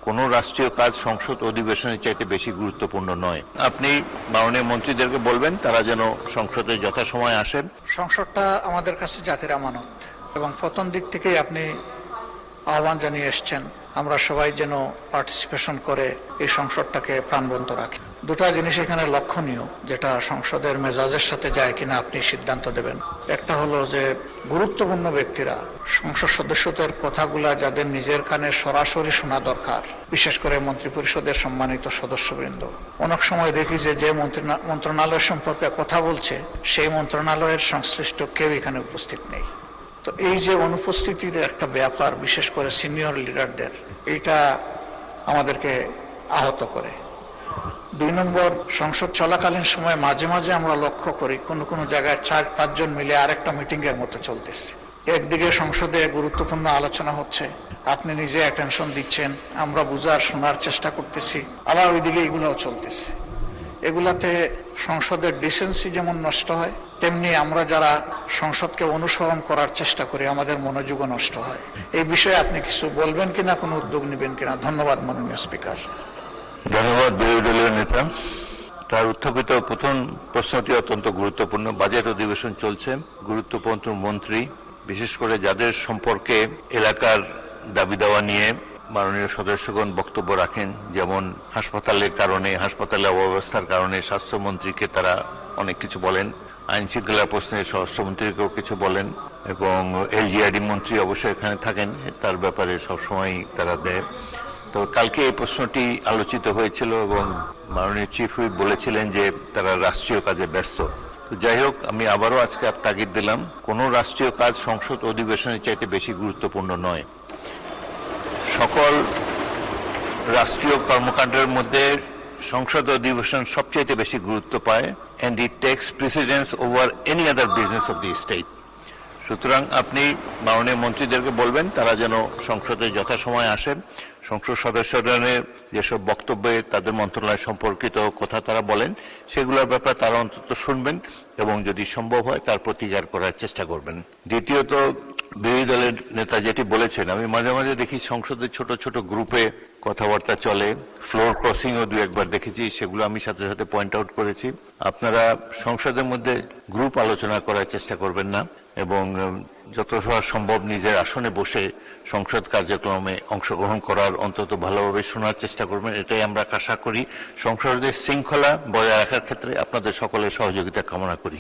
কোনো রাষ্ট্রীয় কাজ সংসদ অধিবেশনের চাইতে বেশি গুরুত্বপূর্ণ নয়। আপনি মাননীয় মন্ত্রীদেরকে বলবেন তারা যেন সংসদে যথাসময়ে আসেন। সংসদটা আমাদের কাছে জাতির আমানত এবং প্রথম দিক থেকেই আপনি আহ্বান জানিয়ে এসছেন আমরা সবাই যেন পার্টিসিপেশন করে এই সংসদটাকে প্রাণবন্ত রাখি। দুটা জিনিস এখানে লক্ষণীয়, যেটা সংসদের মেজাজের সাথে যায় কিনা আপনি সিদ্ধান্ত দেবেন। একটা হলো যে গুরুত্বপূর্ণ ব্যক্তিরা, সংসদ সদস্যদের কথাগুলা যাদের নিজের কানে সরাসরি শোনা দরকার, বিশেষ করে মন্ত্রিপরিষদের সম্মানিত সদস্যবৃন্দ, অনেক সময় দেখি যে মন্ত্রণালয় সম্পর্কে কথা বলছে সেই মন্ত্রণালয়ের সংশ্লিষ্ট কেউ এখানে উপস্থিত নেই। তো এই যে অনুপস্থিতির একটা ব্যাপার, বিশেষ করে সিনিয়র লিডারদের, এইটা আমাদেরকে আহত করে। 2 নম্বর, সংসদ চলাকালীন সময় মাঝে মাঝে আমরা লক্ষ্য করি কোনো জায়গায় 4-5 জন মিলে আরেকটা মিটিং এর মতো চলতেছে। একদিকে সংসদে গুরুত্বপূর্ণ আলোচনা হচ্ছে, আপনি নিজে অ্যাটেনশন দিচ্ছেন, আমরা বুঝার শোনার চেষ্টা করতেছি, আবার ওইদিকে এগুলোও চলতেছে। এগুলাতে সংসদের ডিসেন্সি যেমন নষ্ট হয়, তেমনি আমরা যারা সংসদকে অনুসরণ করার চেষ্টা করি আমাদের মনোযোগও নষ্ট হয়। এই বিষয়ে আপনি কিছু বলবেন কিনা, কোনো উদ্যোগ নেবেন কিনা? ধন্যবাদ মাননীয় স্পিকার। ধন্যবাদ বিরোধী দলীয় নেতা। তার উত্থাপিত প্রথম প্রশ্নটি অত্যন্ত গুরুত্বপূর্ণ। বাজেট অধিবেশন চলছে, গুরুত্বপূর্ণ মন্ত্রী, বিশেষ করে যাদের সম্পর্কে এলাকার দাবি দেওয়া নিয়ে মাননীয় সদস্যগণ বক্তব্য রাখেন, যেমন হাসপাতালের কারণে, হাসপাতালের অব্যবস্থার কারণে স্বাস্থ্যমন্ত্রীকে তারা অনেক কিছু বলেন, আইন শৃঙ্খলা প্রশ্নে স্বরাষ্ট্রমন্ত্রীকেও কিছু বলেন, এবং এলজিআরডি মন্ত্রী অবশ্যই এখানে থাকেন, তার ব্যাপারে সবসময় তারা দেয়। তো কালকে এই প্রশ্নটি আলোচিত হয়েছিল এবং মাননীয় চিফ হুইপ বলেছিলেন যে তারা রাষ্ট্রীয় কাজে ব্যস্ত। তো যাই হোক, আমি আবারও আজকে তাগিদ দিলাম, কোনো রাষ্ট্রীয় কাজ সংসদ অধিবেশনের চাইতে বেশি গুরুত্বপূর্ণ নয়। সকল রাষ্ট্রীয় কর্মকাণ্ডের মধ্যে সংসদ অধিবেশন সবচাইতে বেশি গুরুত্ব পায়, and it takes precedence over any other business of the state. সুতরাং আপনি মাননীয় মন্ত্রীদেরকে বলবেন তারা যেন সংসদে যথাসময়ে আসেন। সংসদ সদস্যদের যেসব বক্তব্যে তাদের মন্ত্রণালয় সম্পর্কিত কথা তারা বলেন, সেগুলোর ব্যাপারে তারা অন্তত শুনবেন এবং যদি সম্ভব হয় তার প্রতিকার করার চেষ্টা করবেন। দ্বিতীয়ত, বিরোধী দলের নেতা যেটি বলেছেন, আমি মাঝে মাঝে দেখি সংসদের ছোট ছোট গ্রুপে কথাবার্তা চলে, ফ্লোর ক্রসিং ও 2-1 দেখেছি, সেগুলো আমি সাথে সাথে পয়েন্ট আউট করেছি। আপনারা সংসদের মধ্যে গ্রুপ আলোচনা করার চেষ্টা করবেন না এবং যত সম্ভব নিজের আসনে বসে সংসদ কার্যক্রমে অংশগ্রহণ করার, অন্তত ভালোভাবে শোনার চেষ্টা করবেন। এটাই আমরা আশা করি। সংসদের শৃঙ্খলা বজায় রাখার ক্ষেত্রে আপনাদের সকলের সহযোগিতা কামনা করি।